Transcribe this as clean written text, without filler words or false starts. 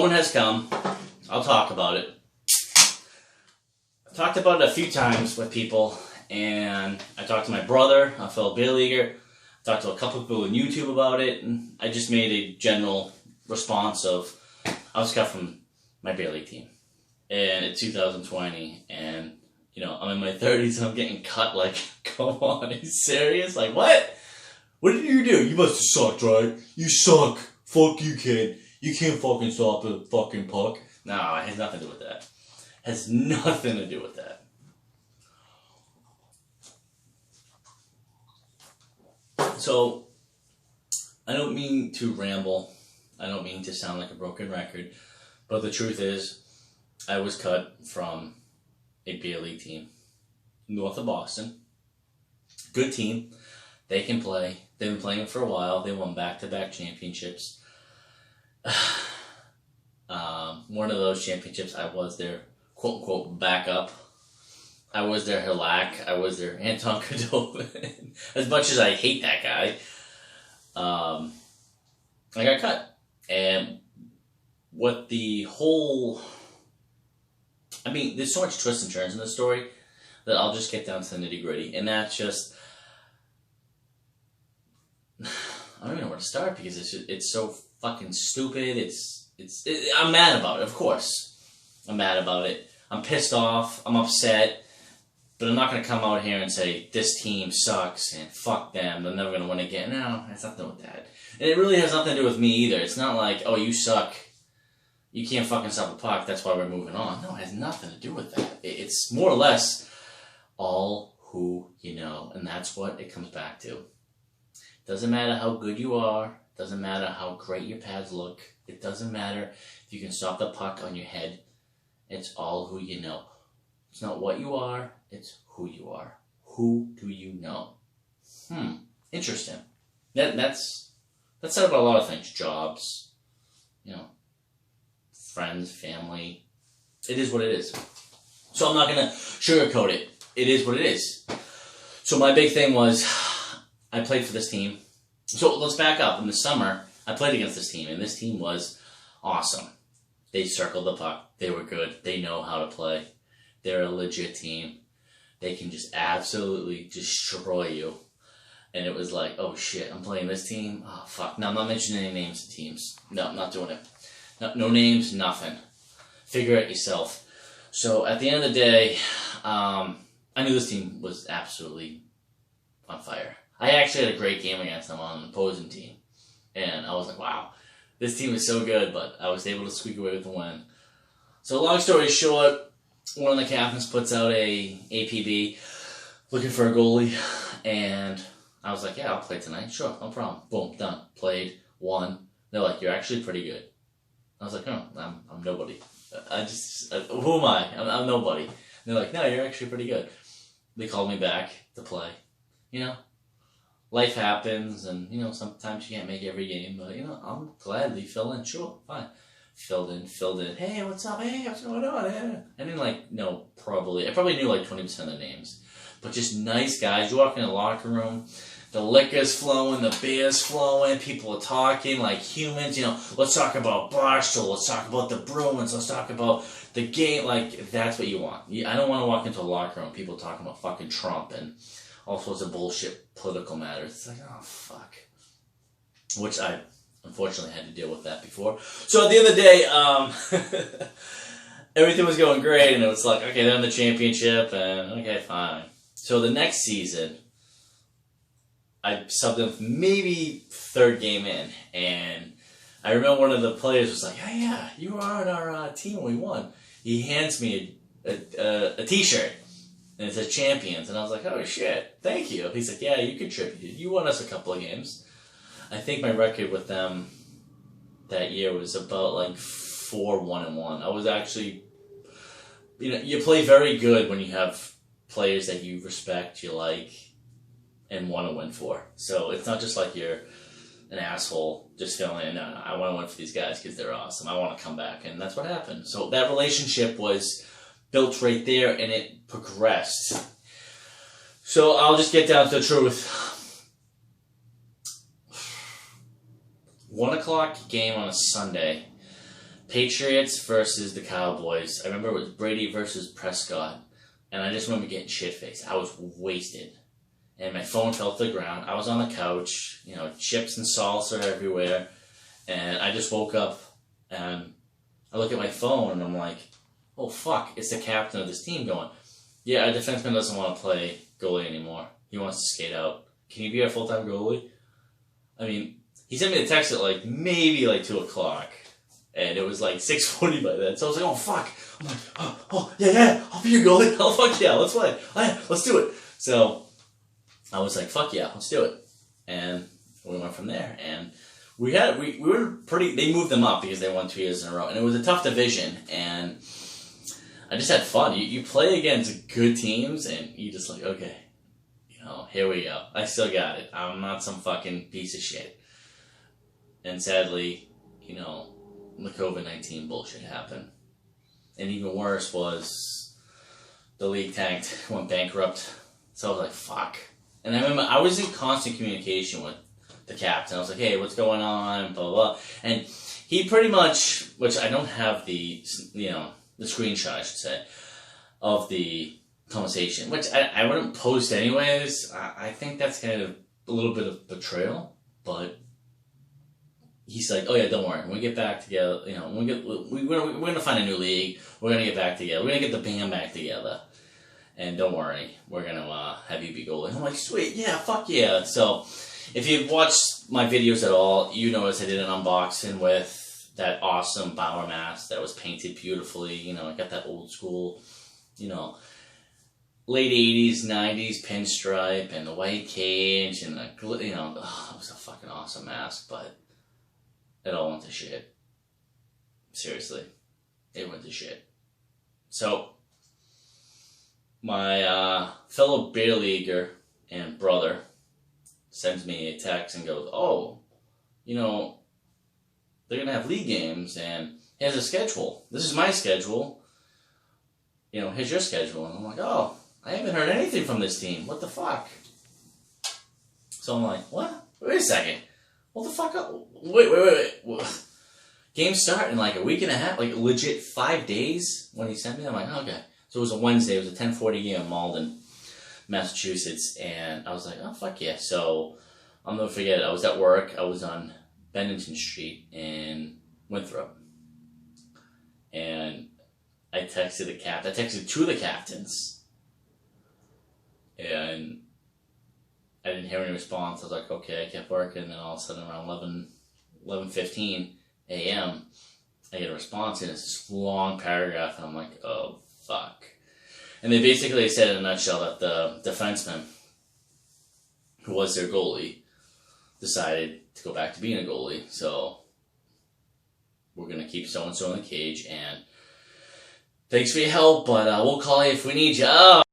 moment has come. I'll talk about it. I've talked about it a few times with people, and I talked to my brother, a fellow Bay Leaguer. I talked to a couple people on YouTube about it, and I just made a general response of, I was cut from my Bay League team. And it's 2020, and, you know, I'm in my 30s, and I'm getting cut, like, come on, are you serious? Like, what? What did you do? You must have sucked, right? You suck. Fuck you, kid. You can't fucking stop a fucking puck. No, it has nothing to do with that. It has nothing to do with that. So, I don't mean to ramble. I don't mean to sound like a broken record. But the truth is, I was cut from a Bay League team, north of Boston. Good team. They can play. They've been playing for a while. They won back-to-back championships. One of those championships, I was their quote-unquote backup. I was their Halak. I was their Anton Khudobin. As much as I hate that guy, I got cut. And what the whole... I mean, there's so much twists and turns in this story that I'll just get down to the nitty-gritty. And that's just... I don't even know where to start because it's so fucking stupid. I'm mad about it, of course. I'm mad about it. I'm pissed off. I'm upset. But I'm not going to come out here and say, this team sucks and fuck them. They're never going to win again. No, it has nothing to do with that. And it really has nothing to do with me either. It's not like, oh, you suck. You can't fucking stop the puck. That's why we're moving on. No, it has nothing to do with that. It's more or less all who you know. And that's what it comes back to. Doesn't matter how good you are. Doesn't matter how great your pads look. It doesn't matter if you can stop the puck on your head. It's all who you know. It's not what you are. It's who you are. Who do you know? Interesting. That's said about a lot of things. Jobs, you know, friends, family. It is what it is. So I'm not going to sugarcoat it. It is what it is. So my big thing was, I played for this team. So let's back up. In the summer, I played against this team, and this team was awesome. They circled the puck. They were good. They know how to play. They're a legit team. They can just absolutely destroy you. And it was like, oh shit, I'm playing this team? Oh fuck. No, I'm not mentioning any names of teams. No, I'm not doing it. No names, nothing. Figure it yourself. So at the end of the day, I knew this team was absolutely on fire. I actually had a great game against them on an opposing team. And I was like, wow, this team is so good, but I was able to squeak away with the win. So long story short, one of the captains puts out a APB looking for a goalie. And I was like, yeah, I'll play tonight. Sure, no problem. Boom, done. Played, won. They're like, you're actually pretty good. I was like, no, I'm nobody. Who am I? I'm nobody. And they're like, no, you're actually pretty good. They called me back to play. You know, life happens, and, you know, sometimes you can't make every game, but, you know, I'll gladly fill in. Sure, fine. Filled in. Hey, what's up? Hey, what's going on? Hey. I didn't, like, I probably knew, like, 20% of the names. But just nice guys. You walk in the locker room, the liquor's flowing, the beer's flowing, people are talking like humans, you know, let's talk about Barstool, let's talk about the Bruins, let's talk about the game, like, that's what you want. I don't want to walk into a locker room, people talking about fucking Trump and all sorts of bullshit political matters. It's like, oh, fuck. Which I, unfortunately, had to deal with that before. So at the end of the day, everything was going great, and it was like, okay, they're in the championship, and okay, fine. So the next season, I subbed him maybe third game in, and I remember one of the players was like, yeah, you were on our team when we won. He hands me a t-shirt, and it says Champions, and I was like, oh shit, thank you. He's like, yeah, you contributed. You won us a couple of games. I think my record with them that year was about like 4-1-1. I was actually, you know, you play very good when you have players that you respect, you like, and want to win for. So it's not just like you're an asshole just feeling, no, I want to win for these guys because they're awesome. I want to come back. And that's what happened. So that relationship was built right there, and it progressed. So I'll just get down to the truth. 1 o'clock game on a Sunday. Patriots versus the Cowboys. I remember it was Brady versus Prescott. And I just remember getting shit-faced. I was wasted. And my phone fell to the ground. I was on the couch. You know, chips and salsa everywhere. And I just woke up and I look at my phone and I'm like, oh fuck, it's the captain of this team going, yeah, our defenseman doesn't want to play goalie anymore. He wants to skate out. Can you be our full-time goalie? I mean, he sent me a text at like maybe like 2 o'clock. And it was like 6:40 by then. So I was like, oh fuck. I'm like, oh yeah, I'll be your goalie. Oh fuck yeah, let's play. Oh, yeah, let's do it. So I was like, fuck yeah, let's do it. And we went from there. And we were pretty, they moved them up because they won 2 years in a row. And it was a tough division. And I just had fun. You play against good teams and you just like, okay, you know, here we go. I still got it. I'm not some fucking piece of shit. And sadly, you know, the COVID-19 bullshit happened. And even worse was the league tanked, went bankrupt. So I was like, fuck. And I remember I was in constant communication with the captain. I was like, hey, what's going on? Blah, blah, blah. And he pretty much, which I don't have the, you know, the screenshot, I should say, of the conversation, which I wouldn't post anyways. I think that's kind of a little bit of betrayal, but he's like, oh yeah, don't worry. When we get back together, you know, we're going to find a new league. We're going to get back together. We're going to get the band back together. And don't worry, we're going to have you be goalie. I'm like, sweet, yeah, fuck yeah. So if you've watched my videos at all, you notice I did an unboxing with that awesome Bauer mask that was painted beautifully. You know, I got that old school, you know, late 80s, 90s pinstripe and the white cage and the, you know, oh, it was a fucking awesome mask, but it all went to shit. Seriously. It went to shit. So, my fellow beer leaguer and brother sends me a text and goes, oh, you know, they're going to have league games and here's a schedule. This is my schedule. You know, here's your schedule. And I'm like, oh, I haven't heard anything from this team. What the fuck? So I'm like, what? Wait a second. What the fuck up? Wait. Games start in like a week and a half, like legit 5 days when he sent me. I'm like, okay. So it was a Wednesday. It was a 10:40 game in Malden, Massachusetts. And I was like, oh, fuck yeah. So I'll never forget it. I was at work. I was on Bennington Street in Winthrop. And I texted the captain. I texted 2 of the captains. And I didn't hear any response. I was like, okay, I kept working. And then all of a sudden around 11:15 a.m., I get a response. And it's this long paragraph. And I'm like, oh, fuck. And they basically said in a nutshell that the defenseman, who was their goalie, decided to go back to being a goalie. So we're going to keep so-and-so in the cage. And thanks for your help, but we'll call you if we need you. Oh.